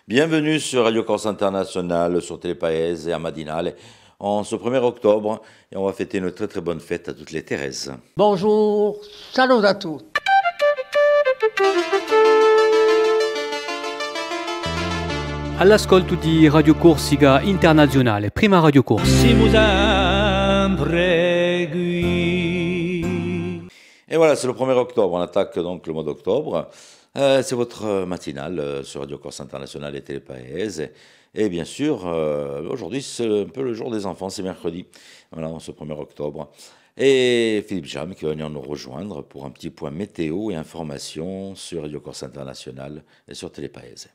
Bienvenue sur Radio Corse International, sur Télépaèse et à Madinale en ce 1er octobre. Et on va fêter une très très bonne fête à toutes les Thérèses. Bonjour, salut à tous. All'ascolto di Radio Corsica Internazionale, prima Radio Corse. Et voilà, c'est le 1er octobre, on attaque donc le mois d'octobre. C'est votre matinale sur Radio Corse International et Télépaèse. Et bien sûr, aujourd'hui, c'est un peu le jour des enfants, c'est mercredi, voilà, ce 1er octobre. Et Philippe Jam qui va venir nous rejoindre pour un petit point météo et information sur Radio Corse International et sur Télépaèse.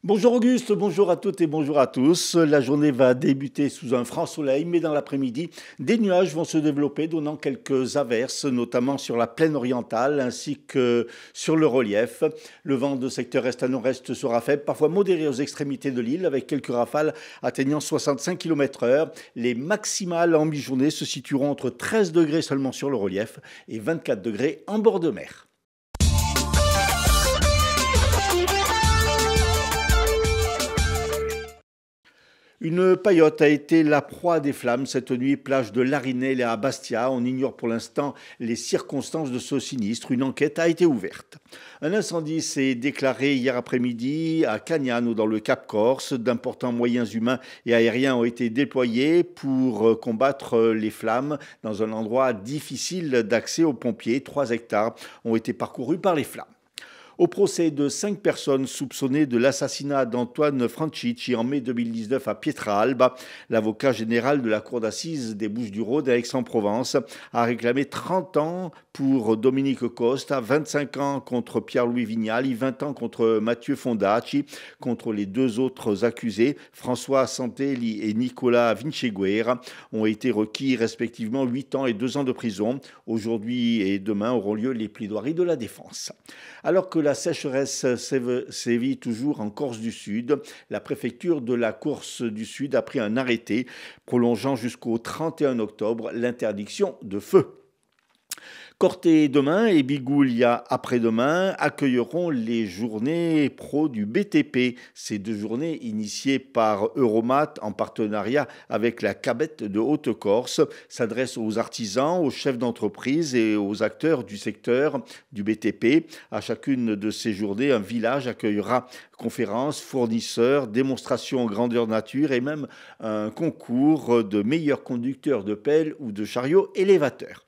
Bonjour Auguste, bonjour à toutes et bonjour à tous. La journée va débuter sous un franc soleil, mais dans l'après-midi, des nuages vont se développer, donnant quelques averses, notamment sur la plaine orientale ainsi que sur le relief. Le vent de secteur est à nord-est sera faible, parfois modéré aux extrémités de l'île, avec quelques rafales atteignant 65 km/h. Les maximales en mi-journée se situeront entre 13 degrés seulement sur le relief et 24 degrés en bord de mer. Une paillote a été la proie des flammes cette nuit, plage de Larinelle et à Bastia. On ignore pour l'instant les circonstances de ce sinistre. Une enquête a été ouverte. Un incendie s'est déclaré hier après-midi à Cagnano dans le Cap Corse. D'importants moyens humains et aériens ont été déployés pour combattre les flammes dans un endroit difficile d'accès aux pompiers. 3 hectares ont été parcourus par les flammes. Au procès de 5 personnes soupçonnées de l'assassinat d'Antoine Franchici en mai 2019 à Pietralba, l'avocat général de la cour d'assises des Bouches-du-Rhône à Aix-en-Provence a réclamé 30 ans pour Dominique Costa, 25 ans contre Pierre-Louis Vignali, 20 ans contre Mathieu Fondacci. Contre les 2 autres accusés, François Santelli et Nicolas Vinceguerra, ont été requis respectivement 8 ans et 2 ans de prison. Aujourd'hui et demain auront lieu les plaidoiries de la défense. Alors que la sécheresse sévit toujours en Corse du Sud, la préfecture de la Corse du Sud a pris un arrêté prolongeant jusqu'au 31 octobre l'interdiction de feu. Corté demain et Bigoulia après-demain accueilleront les journées pro du BTP. Ces 2 journées initiées par Euromat en partenariat avec la Cabette de Haute-Corse s'adressent aux artisans, aux chefs d'entreprise et aux acteurs du secteur du BTP. À chacune de ces journées, un village accueillera conférences, fournisseurs, démonstrations grandeur nature et même un concours de meilleurs conducteurs de pelles ou de chariots élévateurs.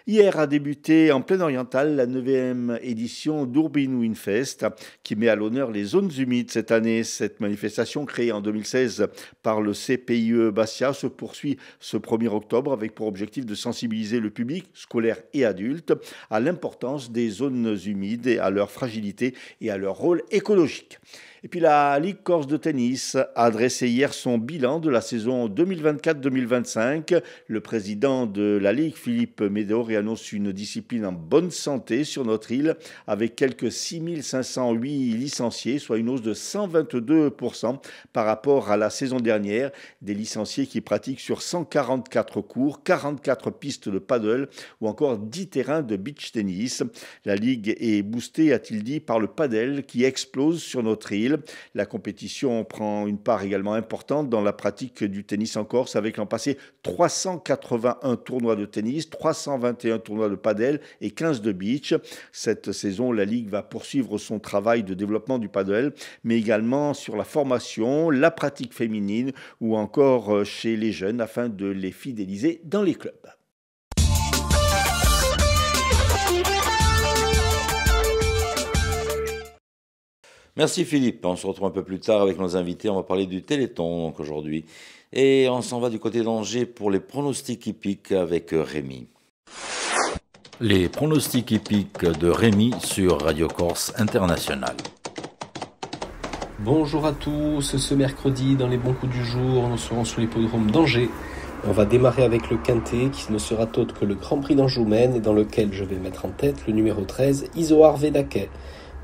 Hier a débuté en plaine orientale la 9e édition d'Urbin Winfest qui met à l'honneur les zones humides cette année. Cette manifestation créée en 2016 par le CPIE Bastia se poursuit ce 1er octobre avec pour objectif de sensibiliser le public, scolaire et adulte, à l'importance des zones humides et à leur fragilité et à leur rôle écologique. Et puis la Ligue Corse de tennis a dressé hier son bilan de la saison 2024-2025. Le président de la Ligue, Philippe Médori, annonce une discipline en bonne santé sur notre île avec quelques 6508 licenciés, soit une hausse de 122% par rapport à la saison dernière. Des licenciés qui pratiquent sur 144 cours, 44 pistes de paddle ou encore 10 terrains de beach tennis. La Ligue est boostée, a-t-il dit, par le paddle qui explose sur notre île. La compétition prend une part également importante dans la pratique du tennis en Corse avec l'an passé 381 tournois de tennis, 321 tournois de paddle et 15 de beach. Cette saison, la Ligue va poursuivre son travail de développement du paddle, mais également sur la formation, la pratique féminine ou encore chez les jeunes afin de les fidéliser dans les clubs. Merci Philippe, on se retrouve un peu plus tard avec nos invités, on va parler du Téléthon donc aujourd'hui. Et on s'en va du côté d'Angers pour les pronostics hippiques avec Rémi. Les pronostics hippiques de Rémi sur Radio Corse International. Bonjour à tous, ce mercredi dans les bons coups du jour, nous serons sur l'hippodrome d'Angers. On va démarrer avec le quintet qui ne sera autre que le Grand Prix d'Anjoumen et dans lequel je vais mettre en tête le numéro 13, Isoar Vedaquet.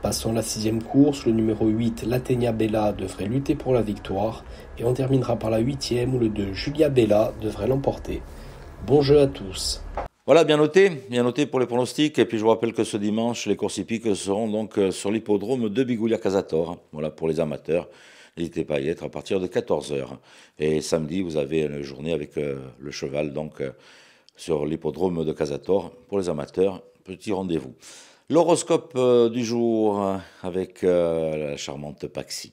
Passons la 6e course, le numéro 8, Latenia Bella devrait lutter pour la victoire et on terminera par la 8e où le 2, Julia Bella devrait l'emporter. Bon jeu à tous. Voilà, bien noté pour les pronostics. Et puis je vous rappelle que ce dimanche, les courses hippiques seront donc sur l'hippodrome de Bigoulia-Casator. Voilà, pour les amateurs. N'hésitez pas à y être à partir de 14 heures. Et samedi, vous avez une journée avec le cheval, donc sur l'hippodrome de Casator. Pour les amateurs, petit rendez-vous. L'horoscope du jour avec la charmante Paxi.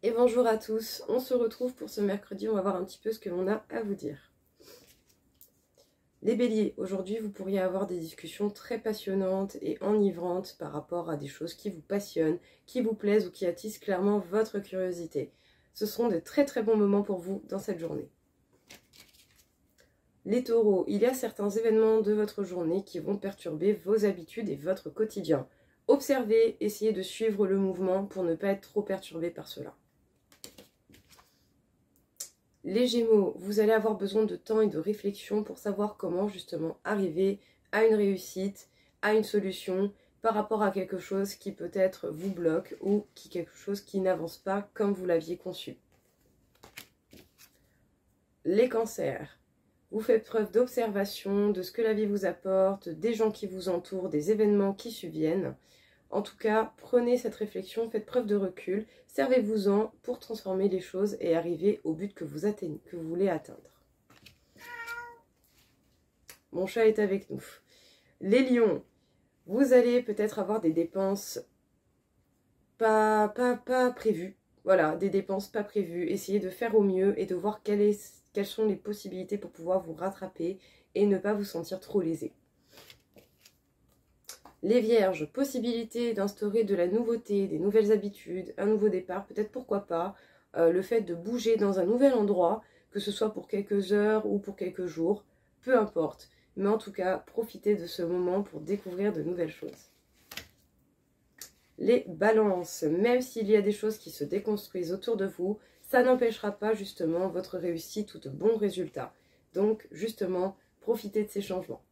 Et bonjour à tous, on se retrouve pour ce mercredi, on va voir un petit peu ce que l'on a à vous dire. Les béliers, aujourd'hui vous pourriez avoir des discussions très passionnantes et enivrantes par rapport à des choses qui vous passionnent, qui vous plaisent ou qui attisent clairement votre curiosité. Ce seront de très très bons moments pour vous dans cette journée. Les taureaux, il y a certains événements de votre journée qui vont perturber vos habitudes et votre quotidien. Observez, essayez de suivre le mouvement pour ne pas être trop perturbé par cela. Les Gémeaux, vous allez avoir besoin de temps et de réflexion pour savoir comment justement arriver à une réussite, à une solution par rapport à quelque chose qui peut-être vous bloque ou quelque chose qui n'avance pas comme vous l'aviez conçu. Les Cancers, vous faites preuve d'observation de ce que la vie vous apporte, des gens qui vous entourent, des événements qui subviennent. En tout cas, prenez cette réflexion, faites preuve de recul, servez-vous-en pour transformer les choses et arriver au but que vous voulez atteindre. Mon chat est avec nous. Les lions, vous allez peut-être avoir des dépenses pas prévues. Voilà, des dépenses pas prévues. Essayez de faire au mieux et de voir quelles sont les possibilités pour pouvoir vous rattraper et ne pas vous sentir trop lésé. Les vierges, possibilité d'instaurer de la nouveauté, des nouvelles habitudes, un nouveau départ, peut-être pourquoi pas, le fait de bouger dans un nouvel endroit, que ce soit pour quelques heures ou pour quelques jours, peu importe. Mais en tout cas, profitez de ce moment pour découvrir de nouvelles choses. Les balances, même s'il y a des choses qui se déconstruisent autour de vous, ça n'empêchera pas justement votre réussite ou de bons résultats. Donc justement, profitez de ces changements.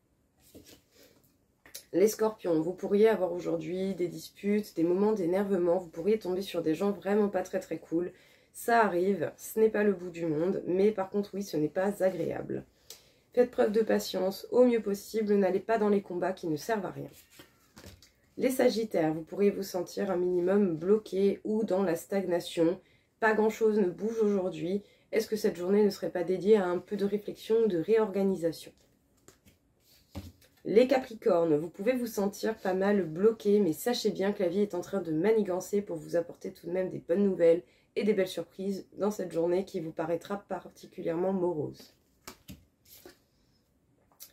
Les scorpions, vous pourriez avoir aujourd'hui des disputes, des moments d'énervement, vous pourriez tomber sur des gens vraiment pas très très cool. Ça arrive, ce n'est pas le bout du monde, mais par contre oui, ce n'est pas agréable. Faites preuve de patience au mieux possible, n'allez pas dans les combats qui ne servent à rien. Les sagittaires, vous pourriez vous sentir un minimum bloqué ou dans la stagnation. Pas grand chose ne bouge aujourd'hui. Est-ce que cette journée ne serait pas dédiée à un peu de réflexion ou de réorganisation ? Les Capricornes, vous pouvez vous sentir pas mal bloqué, mais sachez bien que la vie est en train de manigancer pour vous apporter tout de même des bonnes nouvelles et des belles surprises dans cette journée qui vous paraîtra particulièrement morose.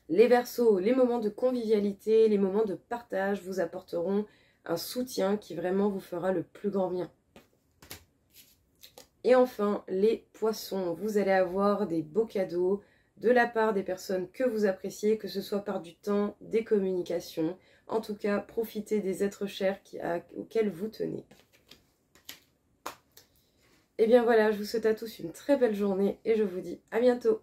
Les Verseaux, les moments de convivialité, les moments de partage vous apporteront un soutien qui vraiment vous fera le plus grand bien. Et enfin, les Poissons, vous allez avoir des beaux cadeaux de la part des personnes que vous appréciez, que ce soit par du temps, des communications. En tout cas, profitez des êtres chers auxquels vous tenez. Et bien voilà, je vous souhaite à tous une très belle journée et je vous dis à bientôt.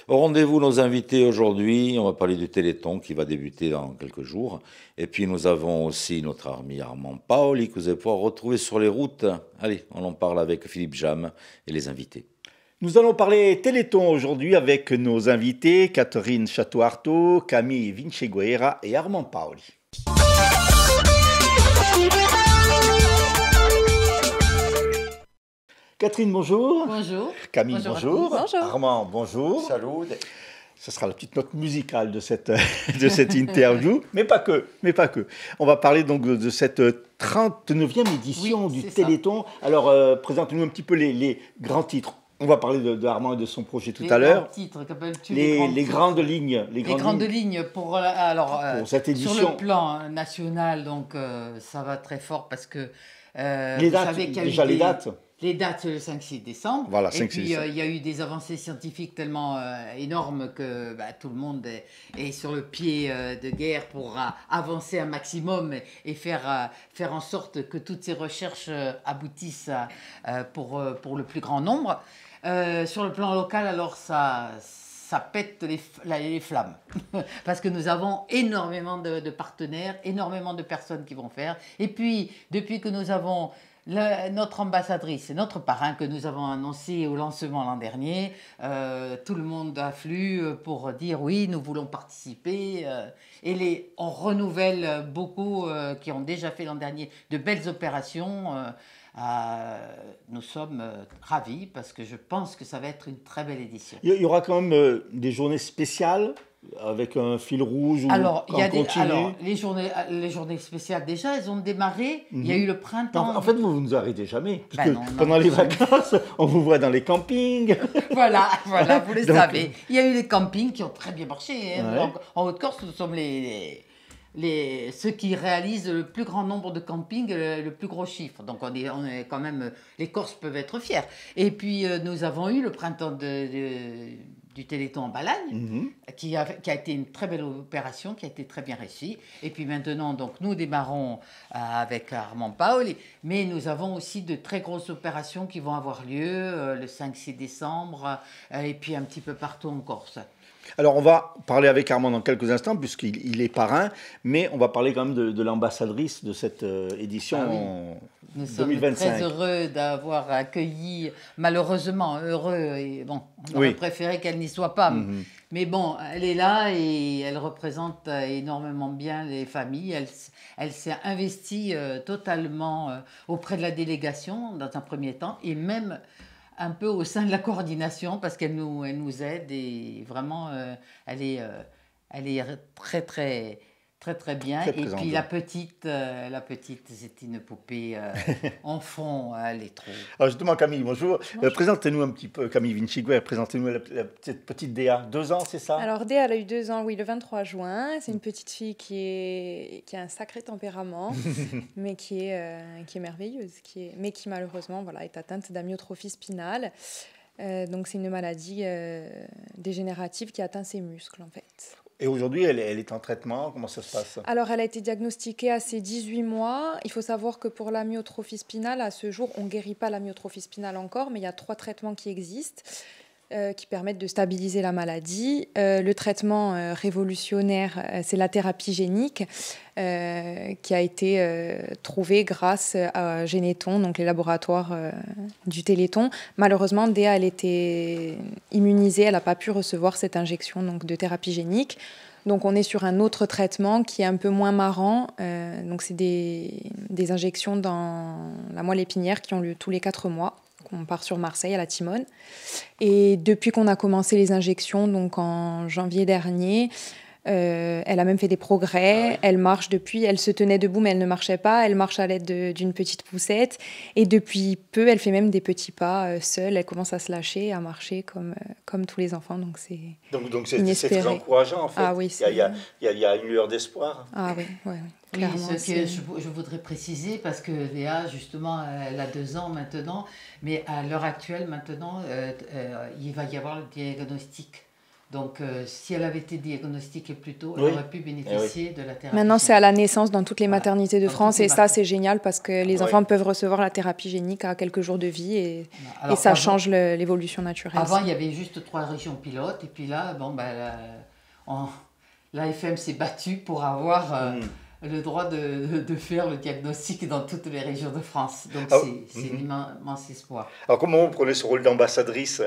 Au rendez-vous, nos invités aujourd'hui, on va parler du Téléthon qui va débuter dans quelques jours. Et puis nous avons aussi notre ami Armand Paoli que vous allez pouvoir retrouver sur les routes. Allez, on en parle avec Philippe Jam et les invités. Nous allons parler Téléthon aujourd'hui avec nos invités Catherine Château-Artaud, Camille Vinceguera et Armand Paoli. Catherine, bonjour. Bonjour. Camille, bonjour. Bonjour. Armand, bonjour. Salut. Ce sera la petite note musicale de cette interview, mais pas que. On va parler donc de cette 39e édition du Téléthon. Alors, présente-nous un petit peu les grands titres. On va parler de Armand et de son projet tout à l'heure. Les grandes lignes. Les grandes lignes pour cette édition. Sur le plan national, donc ça va très fort parce que les dates, déjà les dates. Les dates, c'est le 5-6 décembre. Voilà, et 5-6 puis, décembre. il y a eu des avancées scientifiques tellement énormes que tout le monde est sur le pied de guerre pour avancer un maximum et faire en sorte que toutes ces recherches aboutissent pour le plus grand nombre. Sur le plan local, alors ça pète les flammes. Parce que nous avons énormément de partenaires, énormément de personnes qui vont faire. Et puis, depuis que nous avons notre ambassadrice et notre parrain que nous avons annoncé au lancement l'an dernier, tout le monde afflue pour dire oui, nous voulons participer. On renouvelle beaucoup qui ont déjà fait l'an dernier de belles opérations. Nous sommes ravis parce que je pense que ça va être une très belle édition. Il y aura quand même des journées spéciales avec un fil rouge ou alors, continu. les journées spéciales, déjà, elles ont démarré. Il y a eu le printemps. En fait, vous ne nous arrêtez jamais. Parce que non, pendant les vacances, on vous voit dans les campings. voilà, vous le savez. Il y a eu les campings qui ont très bien marché. Hein. Ouais. En Haute-Corse, nous sommes ceux qui réalisent le plus grand nombre de campings, le plus gros chiffre. Donc on est quand même, les Corses peuvent être fiers. Et puis nous avons eu le printemps du Téléthon en Balagne, qui a été une très belle opération, qui a été très bien réussie. Et puis maintenant, donc, nous démarrons avec Armand Paoli, mais nous avons aussi de très grosses opérations qui vont avoir lieu le 5-6 décembre, et puis un petit peu partout en Corse. Alors, on va parler avec Armand dans quelques instants, puisqu'il est parrain, mais on va parler quand même de l'ambassadrice de cette édition en Nous sommes 2025. très heureux d'avoir accueilli, malheureusement heureux, et bon, on aurait préféré qu'elle n'y soit pas. Mais bon, elle est là et elle représente énormément bien les familles. Elle s'est investie totalement auprès de la délégation dans un premier temps, et même un peu au sein de la coordination, parce qu'elle nous aide, et vraiment elle est très très très très bien. Très et présente. puis la petite c'est une poupée en fond, elle est trop. Alors justement, Camille, bonjour. Bonjour. Présentez-nous un petit peu, Camille Vinciguer, présentez-nous cette petite Déa. 2 ans, c'est ça? Alors Déa, elle a eu 2 ans, oui, le 23 juin. C'est une petite fille qui a un sacré tempérament, mais qui est merveilleuse, mais qui malheureusement est atteinte d'amyotrophie spinale. Donc c'est une maladie dégénérative qui atteint ses muscles en fait. Et aujourd'hui, elle est en traitement. Comment ça se passe? Alors, elle a été diagnostiquée à ses 18 mois. Il faut savoir que pour l'amyotrophie spinale, à ce jour, on ne guérit pas l'amyotrophie spinale encore, mais il y a 3 traitements qui existent qui permettent de stabiliser la maladie. Le traitement révolutionnaire, c'est la thérapie génique qui a été trouvée grâce à Généton, donc les laboratoires du Téléthon. Malheureusement, Déa, elle était immunisée, elle n'a pas pu recevoir cette injection donc, de thérapie génique. Donc on est sur un autre traitement qui est un peu moins marrant. Donc c'est des injections dans la moelle épinière qui ont lieu tous les 4 mois. On part sur Marseille, à la Timone. Et depuis qu'on a commencé les injections, donc en janvier dernier, elle a même fait des progrès. Elle marche depuis, elle se tenait debout, mais elle ne marchait pas. Elle marche à l'aide d'une petite poussette. Et depuis peu, elle fait même des petits pas seule. Elle commence à se lâcher, à marcher comme tous les enfants. Donc c'est c'est très encourageant, en fait. Ah oui, il y a une lueur d'espoir. Ah oui, oui. Oui, ce que je voudrais préciser, parce que Léa, justement, elle a 2 ans maintenant, mais à l'heure actuelle, maintenant, il va y avoir le diagnostic. Donc, si elle avait été diagnostiquée plus tôt, elle aurait pu bénéficier de la thérapie. Maintenant, c'est à la naissance dans toutes les maternités de France, et ça, c'est génial parce que les enfants peuvent recevoir la thérapie génique à quelques jours de vie, et ça change l'évolution naturelle. Avant, il y avait juste 3 régions pilotes, et puis là, l'AFM s'est battue pour avoir le droit de faire le diagnostic dans toutes les régions de France. Donc, c'est un immense espoir. Alors, comment vous prenez ce rôle d'ambassadrice?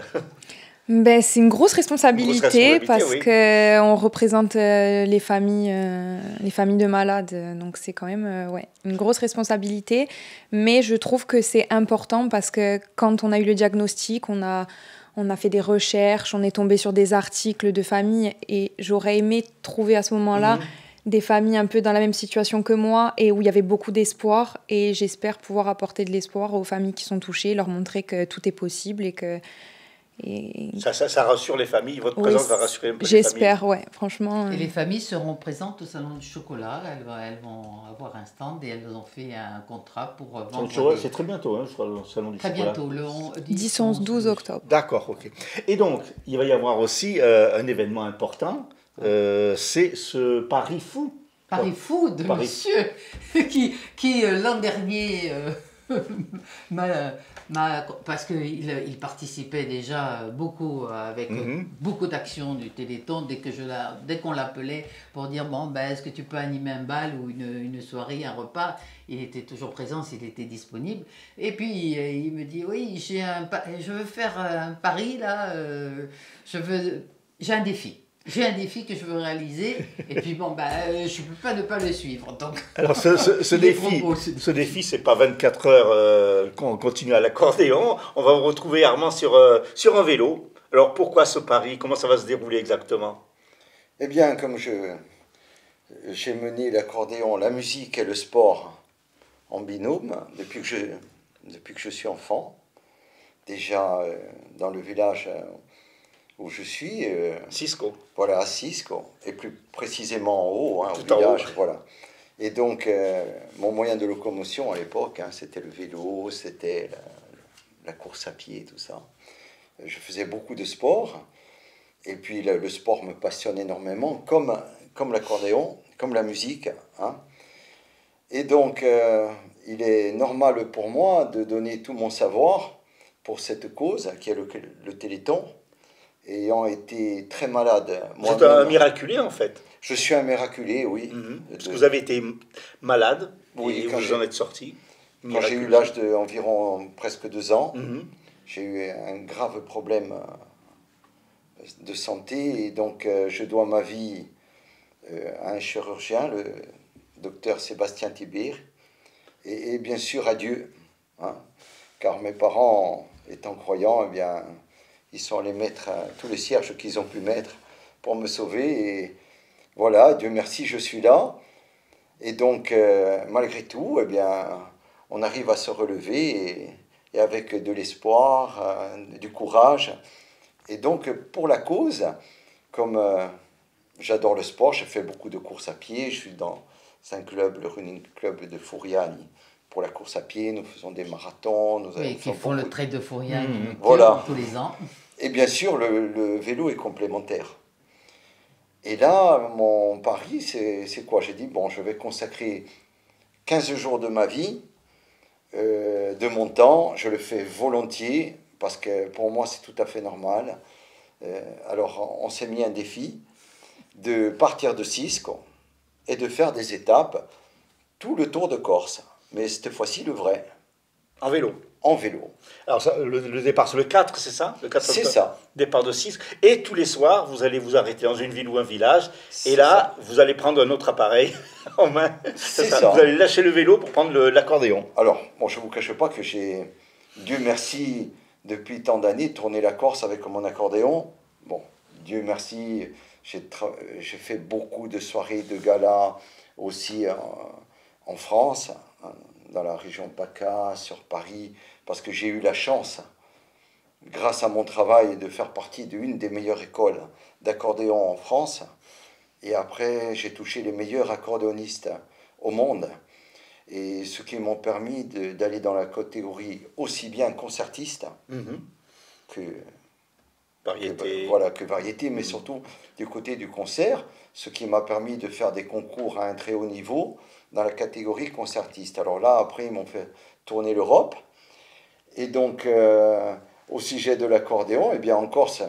C'est une grosse responsabilité parce qu'on représente les familles de malades. Donc, c'est quand même une grosse responsabilité. Mais je trouve que c'est important parce que quand on a eu le diagnostic, on a fait des recherches, on est tombé sur des articles de familles. Et j'aurais aimé trouver à ce moment-là des familles un peu dans la même situation que moi et où il y avait beaucoup d'espoir. Et j'espère pouvoir apporter de l'espoir aux familles qui sont touchées, leur montrer que tout est possible et Ça rassure les familles, votre Oui, présence va rassurer un peu les familles. j'espère, ouais, franchement. Et les familles seront présentes au Salon du chocolat. Elles vont avoir un stand et elles ont fait un contrat pour vendre. C'est très bientôt, hein, le Salon du Très chocolat. bientôt, le 10, 11, 12 octobre. D'accord, ok. Et donc, il va y avoir aussi un événement important, c'est ce Paris fou. Paris fou de Paris. monsieur qui l'an dernier parce qu'il participait déjà beaucoup avec beaucoup d'actions du Téléthon dès qu'on l'appelait pour dire bon ben est-ce que tu peux animer un bal ou une soirée, un repas, il était toujours présent s'il était disponible. Et puis il me dit oui je veux faire un pari là, j'ai un défi. J'ai un défi que je veux réaliser, et puis bon, je ne peux pas ne pas le suivre. Donc, alors ce défi, c'est pas 24 heures qu'on continue à l'accordéon. On va vous retrouver Armand sur un vélo. Alors pourquoi ce pari? Comment ça va se dérouler exactement? Eh bien, comme j'ai mené l'accordéon, la musique et le sport en binôme depuis que je suis enfant, déjà dans le village où je suis, Cisco. Voilà, à Cisco, et plus précisément en haut, au Tout en village, haut. voilà. Et donc, mon moyen de locomotion à l'époque, c'était le vélo, c'était la course à pied, tout ça. Je faisais beaucoup de sport, et puis le sport me passionne énormément, comme l'accordéon, comme la musique. Hein. Et donc, il est normal pour moi de donner tout mon savoir pour cette cause, qui est le Téléthon. Ayant été très malade. Vous êtes un miraculé en fait. Je suis un miraculé, oui. Parce que vous avez été malade, oui, et vous en êtes sorti. Quand j'ai eu l'âge d'environ presque 2 ans, j'ai eu un grave problème de santé, et donc je dois ma vie à un chirurgien, le docteur Sébastien Thibir, et bien sûr à Dieu, hein, car mes parents étant croyants, eh bien, ils sont allés mettre tous les cierges qu'ils ont pu mettre pour me sauver. Et voilà, Dieu merci, je suis là. Et donc, malgré tout, eh bien, on arrive à se relever et avec de l'espoir, du courage. Et donc, pour la cause, comme j'adore le sport, je fais beaucoup de courses à pied. Je suis dans un club, le Running Club de Fouriane. Pour la course à pied, nous faisons des marathons. Qui font le trait de Fouriane voilà. tous les ans. Et bien sûr, le vélo est complémentaire. Et là, mon pari, c'est quoi? J'ai dit, bon, je vais consacrer 15 jours de ma vie, de mon temps. Je le fais volontiers, parce que pour moi, c'est tout à fait normal. Alors, on s'est mis un défi de partir de Cisco et de faire des étapes, tout le Tour de Corse. Mais cette fois-ci, le vrai. En vélo. En vélo. Alors, le départ, c'est le 4, c'est ça? Le 4 c'est octobre. ça. Départ de 6. Et tous les soirs, vous allez vous arrêter dans une ville ou un village. Et là, vous allez prendre un autre appareil en main. C'est ça. Vous allez lâcher le vélo pour prendre l'accordéon. Alors, bon, je ne vous cache pas que j'ai, Dieu merci, depuis tant d'années, tourné la Corse avec mon accordéon. Bon, Dieu merci, j'ai fait beaucoup de soirées, de galas aussi en France, dans la région PACA, sur Paris, parce que j'ai eu la chance, grâce à mon travail, de faire partie d'une des meilleures écoles d'accordéon en France. Et après, j'ai touché les meilleurs accordéonistes au monde. Et ce qui m'ont permis d'aller dans la catégorie aussi bien concertiste que variété. Que variété, mais surtout du côté du concert, ce qui m'a permis de faire des concours à un très haut niveau dans la catégorie concertiste. Alors là, après, ils m'ont fait tourner l'Europe. Et donc, au sujet de l'accordéon, eh bien, en Corse,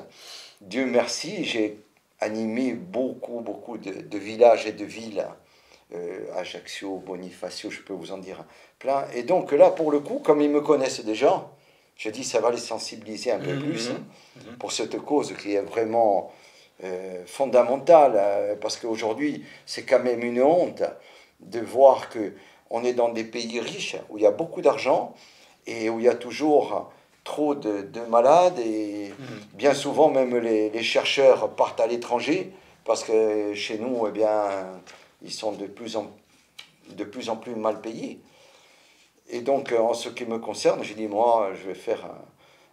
Dieu merci, j'ai animé beaucoup de villages et de villes. Ajaccio, Bonifacio, je peux vous en dire plein. Et donc là, pour le coup, comme ils me connaissent déjà, je dis ça va les sensibiliser un peu plus pour cette cause qui est vraiment fondamentale, parce qu'aujourd'hui, c'est quand même une honte de voir qu'on est dans des pays riches où il y a beaucoup d'argent et où il y a toujours trop de malades, et bien souvent même les chercheurs partent à l'étranger parce que chez nous, eh bien, ils sont de plus en plus mal payés. Et donc, en ce qui me concerne, j'ai dit, moi, je vais faire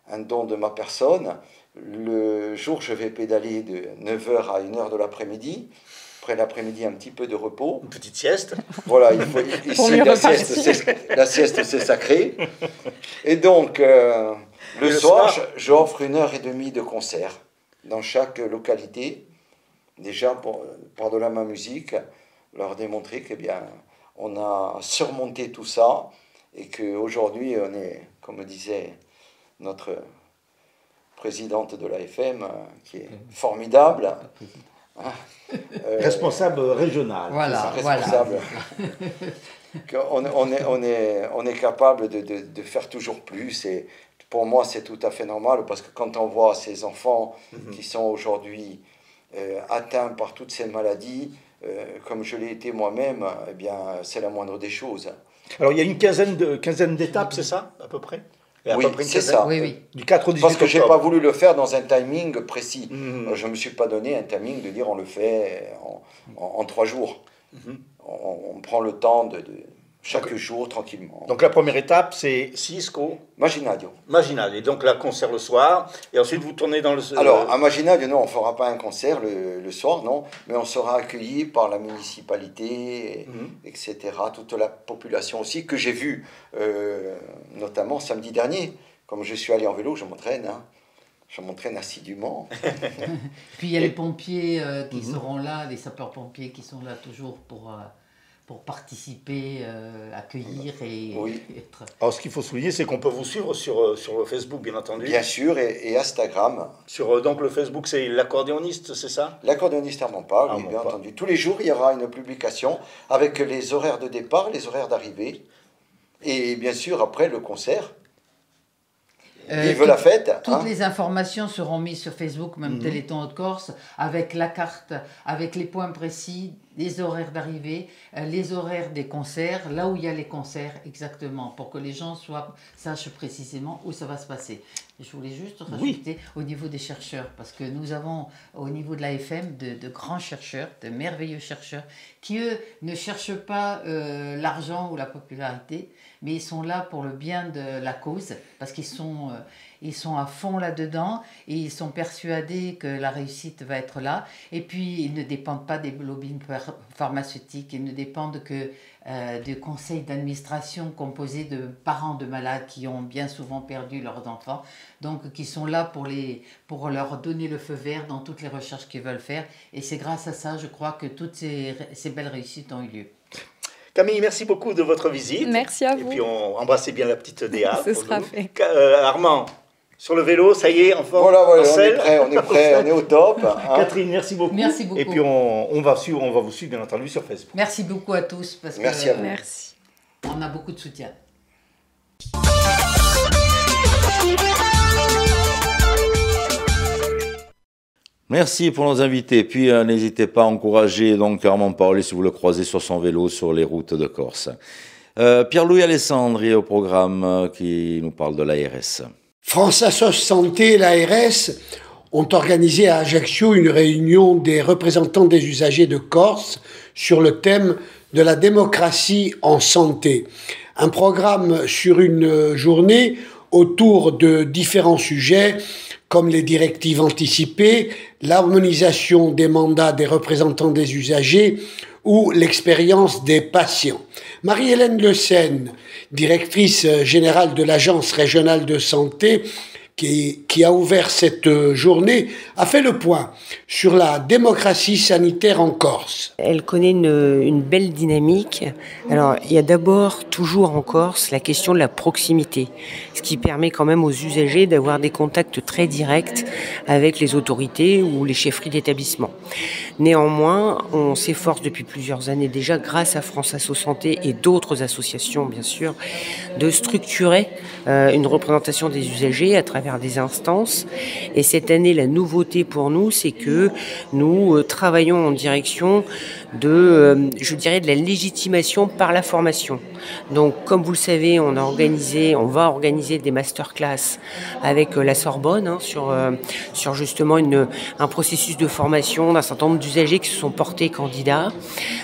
un don de ma personne. Le jour, je vais pédaler de 9h à 1h de l'après-midi. Après l'après-midi, un petit peu de repos. Une petite sieste. Voilà, il faut ici la sieste, c'est sacré. Et donc, le soir, j'offre 1h30 de concert dans chaque localité. Déjà, par-delà ma musique, leur démontrer que, bien, on a surmonté tout ça et qu'aujourd'hui, on est, comme disait notre présidente de l'AFM, qui est formidable. Responsable régional. Voilà, responsable. On est capable de faire toujours plus. Et pour moi, c'est tout à fait normal parce que quand on voit ces enfants qui sont aujourd'hui atteints par toutes ces maladies, comme je l'ai été moi-même, eh bien, c'est la moindre des choses. Alors, il y a une quinzaine d'étapes, c'est ça, à peu près? Oui, c'est ça. Oui. Du 4 au 18 Parce que je n'ai octobre. pas voulu le faire dans un timing précis. Je ne me suis pas donné un timing de dire on le fait en 3 jours. On prend le temps de chaque jour tranquillement. Donc la première étape, c'est Cisco. Maginadio. Maginal. Et donc là, concert le soir. Et ensuite, vous tournez dans le... Alors, à Maginadio, non, on ne fera pas un concert le soir, non. Mais on sera accueilli par la municipalité, etc. Toute la population aussi, que j'ai vue, notamment samedi dernier. Comme je suis allé en vélo, je m'entraîne. Je m'entraîne assidûment. Puis il y a les pompiers qui seront là, les sapeurs-pompiers qui sont là toujours pour participer, accueillir et être... Alors, ce qu'il faut souligner, c'est qu'on peut vous suivre sur le Facebook, bien entendu. Bien sûr, et Instagram. Donc, le Facebook, c'est l'accordéoniste, c'est ça? L'accordéoniste Armand Pau, oui, bien entendu. Tous les jours, il y aura une publication avec les horaires de départ, les horaires d'arrivée. Et bien sûr, après, le concert. Vive la fête. Toutes les informations seront mises sur Facebook, même Téléthon Haute-Corse, avec la carte, avec les points précis, les horaires d'arrivée, les horaires des concerts, là où il y a les concerts exactement, pour que les gens sachent précisément où ça va se passer. Je voulais juste rajouter au niveau des chercheurs, parce que nous avons au niveau de l'AFM de grands chercheurs, de merveilleux chercheurs, qui eux ne cherchent pas l'argent ou la popularité, mais ils sont là pour le bien de la cause, parce qu'ils sont à fond là-dedans et ils sont persuadés que la réussite va être là. Et puis, ils ne dépendent pas des lobbying pharmaceutiques, ils ne dépendent que de conseils d'administration composés de parents de malades qui ont bien souvent perdu leurs enfants, donc qui sont là pour leur donner le feu vert dans toutes les recherches qu'ils veulent faire. Et c'est grâce à ça, je crois, que toutes ces belles réussites ont eu lieu. Camille, merci beaucoup de votre visite. Merci à vous. Et puis, embrassez bien la petite Déa. Ce sera fait. Armand, sur le vélo, ça y est, en forme. Voilà, on est prêt, on est au top. Catherine, merci beaucoup. Merci beaucoup. Et puis on va vous suivre, bien entendu, sur Facebook. Merci beaucoup à tous. Parce merci à vous. Merci. On a beaucoup de soutien. Merci pour nos invités. Puis n'hésitez pas à encourager donc Armand Paoli si vous le croisez sur son vélo sur les routes de Corse. Pierre-Louis Alessandri est au programme qui nous parle de l'ARS. France Assos Santé et l'ARS ont organisé à Ajaccio une réunion des représentants des usagers de Corse sur le thème de la démocratie en santé. Un programme sur une journée autour de différents sujets comme les directives anticipées, l'harmonisation des mandats des représentants des usagers ou l'expérience des patients. Marie-Hélène Le Sen, directrice générale de l'Agence régionale de santé, qui a ouvert cette journée, a fait le point sur la démocratie sanitaire en Corse. Elle connaît une belle dynamique. Alors, il y a d'abord, toujours en Corse, la question de la proximité, ce qui permet quand même aux usagers d'avoir des contacts très directs avec les autorités ou les chefferies d'établissement. Néanmoins, on s'efforce depuis plusieurs années déjà, grâce à France Asso Santé et d'autres associations, bien sûr, de structurer une représentation des usagers à travers des instances. Et cette année, la nouveauté pour nous, c'est que nous travaillons en direction de, je dirais, de la légitimation par la formation. Donc, comme vous le savez, on va organiser des masterclass avec la Sorbonne sur justement un processus de formation d'un certain nombre d'usagers qui se sont portés candidats.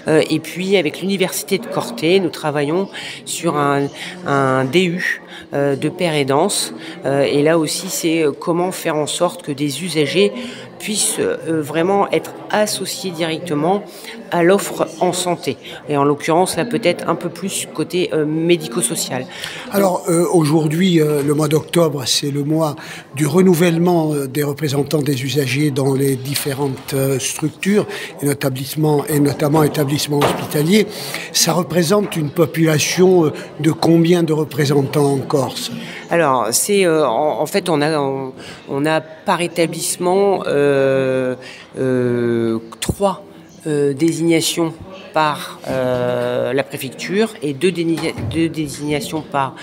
Et puis, avec l'Université de Corté, nous travaillons sur un DU de pair et danse. Et là aussi, c'est comment faire en sorte que des usagers puissent vraiment être associés directement à l'offre en santé. Et en l'occurrence, là, peut-être un peu plus côté médico-social. Alors, aujourd'hui, le mois d'octobre, c'est le mois du renouvellement des représentants des usagers dans les différentes structures, et notamment établissements hospitaliers. Ça représente une population de combien de représentants en Corse ? Alors, c'est en fait, on a par établissement 3 désignations par la préfecture et 2 désignations par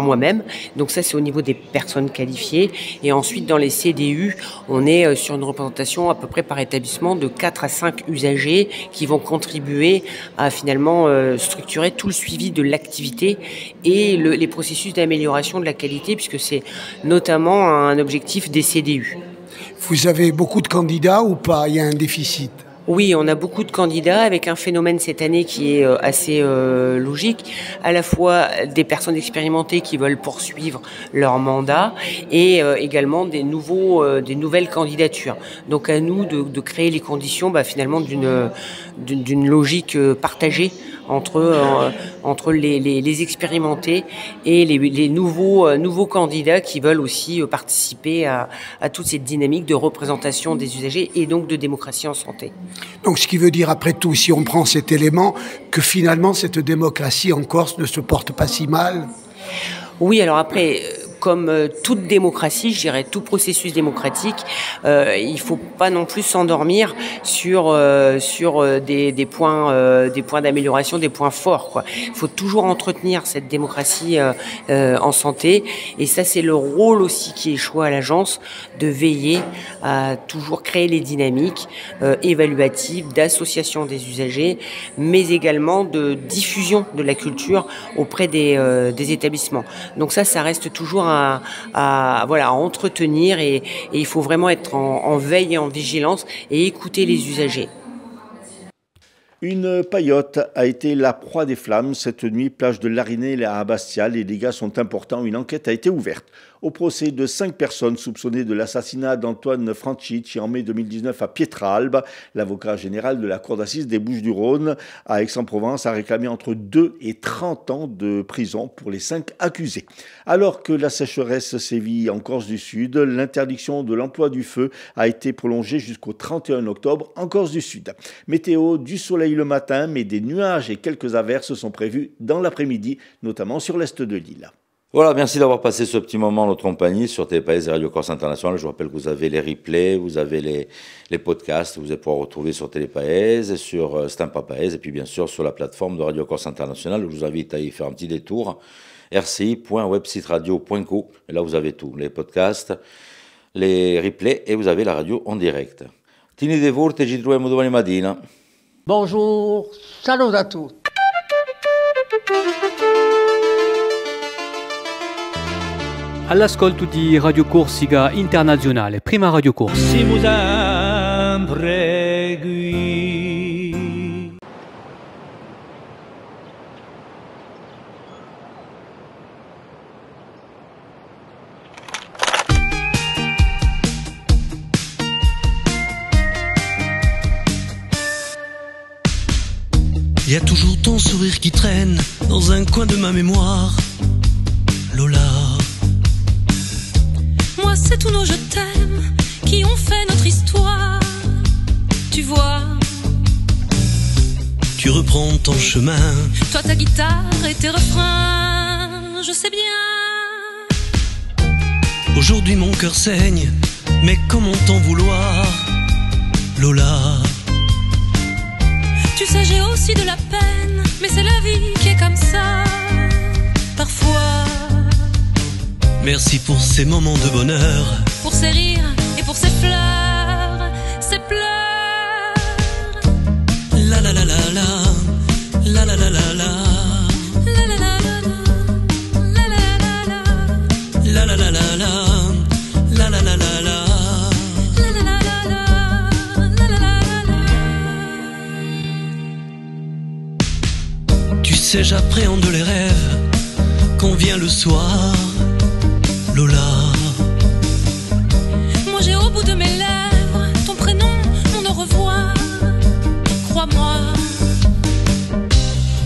moi-même. Donc ça, c'est au niveau des personnes qualifiées. Et ensuite, dans les CDU, on est sur une représentation à peu près par établissement de 4 à 5 usagers qui vont contribuer à finalement structurer tout le suivi de l'activité et les processus d'amélioration de la qualité, puisque c'est notamment un objectif des CDU. Vous avez beaucoup de candidats ou pas ? Il y a un déficit ? Oui, on a beaucoup de candidats avec un phénomène cette année qui est assez logique, à la fois des personnes expérimentées qui veulent poursuivre leur mandat et également des nouvelles candidatures. Donc à nous de créer les conditions finalement d'une logique partagée entre les expérimentés et les nouveaux candidats qui veulent aussi participer à toute cette dynamique de représentation des usagers et donc de démocratie en santé. Donc ce qui veut dire après tout, si on prend cet élément, que finalement cette démocratie en Corse ne se porte pas si mal ? Oui, alors après, comme toute démocratie, je dirais tout processus démocratique, il faut pas non plus s'endormir sur des points d'amélioration, des points forts, quoi. Il faut toujours entretenir cette démocratie en santé, et ça c'est le rôle aussi qui échoue à l'agence, de veiller à toujours créer les dynamiques évaluatives d'association des usagers, mais également de diffusion de la culture auprès des établissements. Donc ça reste toujours à entretenir, et il faut vraiment être en veille et en vigilance et écouter les usagers. Une paillote a été la proie des flammes cette nuit, plage de Larinelle à Bastia. Les dégâts sont importants. Une enquête a été ouverte au procès de 5 personnes soupçonnées de l'assassinat d'Antoine Franchici en mai 2019 à Pietralba. L'avocat général de la cour d'assises des Bouches-du-Rhône à Aix-en-Provence a réclamé entre 2 et 30 ans de prison pour les 5 accusés. Alors que la sécheresse sévit en Corse du Sud, l'interdiction de l'emploi du feu a été prolongée jusqu'au 31 octobre en Corse du Sud. Météo, du soleil le matin, mais des nuages et quelques averses sont prévus dans l'après-midi, notamment sur l'est de l'île. Voilà, merci d'avoir passé ce petit moment en notre compagnie sur TPS et Radio Corse International. Je vous rappelle que vous avez les replays, vous avez les podcasts, vous allez pouvoir retrouver sur Télépaese, sur Stampa Paese, et puis bien sûr sur la plateforme de Radio Corse International. Je vous invite à y faire un petit détour, rci.websiteradio.co. Et là, vous avez tout, les podcasts, les replays, et vous avez la radio en direct. Tini de Vorte, ci troviamo domani mattina. Bonjour, salut à tous. All'ascolto di Radio Corsica Internazionale, prima Radio Corse. Siamo sempre qui. Il y a toujours ton sourire qui traîne dans un coin de ma mémoire, Lola. Moi c'est tous nos je t'aime qui ont fait notre histoire, tu vois. Tu reprends ton chemin, toi ta guitare et tes refrains, je sais bien. Aujourd'hui mon cœur saigne, mais comment t'en vouloir, Lola. Tu sais j'ai aussi de la peine, mais c'est la vie qui est comme ça, parfois. Merci pour ces moments de bonheur, pour ces rires et pour ces fleurs, ces pleurs. La la la la la, la la la la la, la la la la la, la la la la, la la la la la, la la la la la. Tu sais j'appréhende les rêves quand vient le soir, Lola. Moi j'ai au bout de mes lèvres ton prénom, mon au revoir. Crois-moi,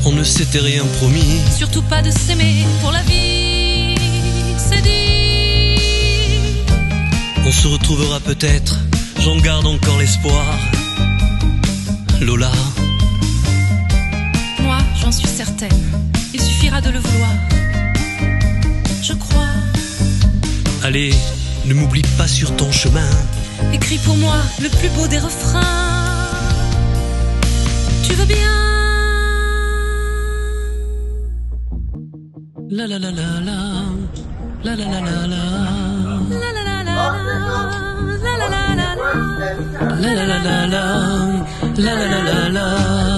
On ne s'était rien promis, surtout pas de s'aimer pour la vie, c'est dit. on se retrouvera peut-être, j'en garde encore l'espoir, Lola. Moi j'en suis certaine, il suffira de le vouloir. Je crois. Allez, ne m'oublie pas sur ton chemin. Écris pour moi le plus beau des refrains. Tu veux bien? La la la la la, la la la la la, La la la la, la la la la, la la la la la, la la la la la.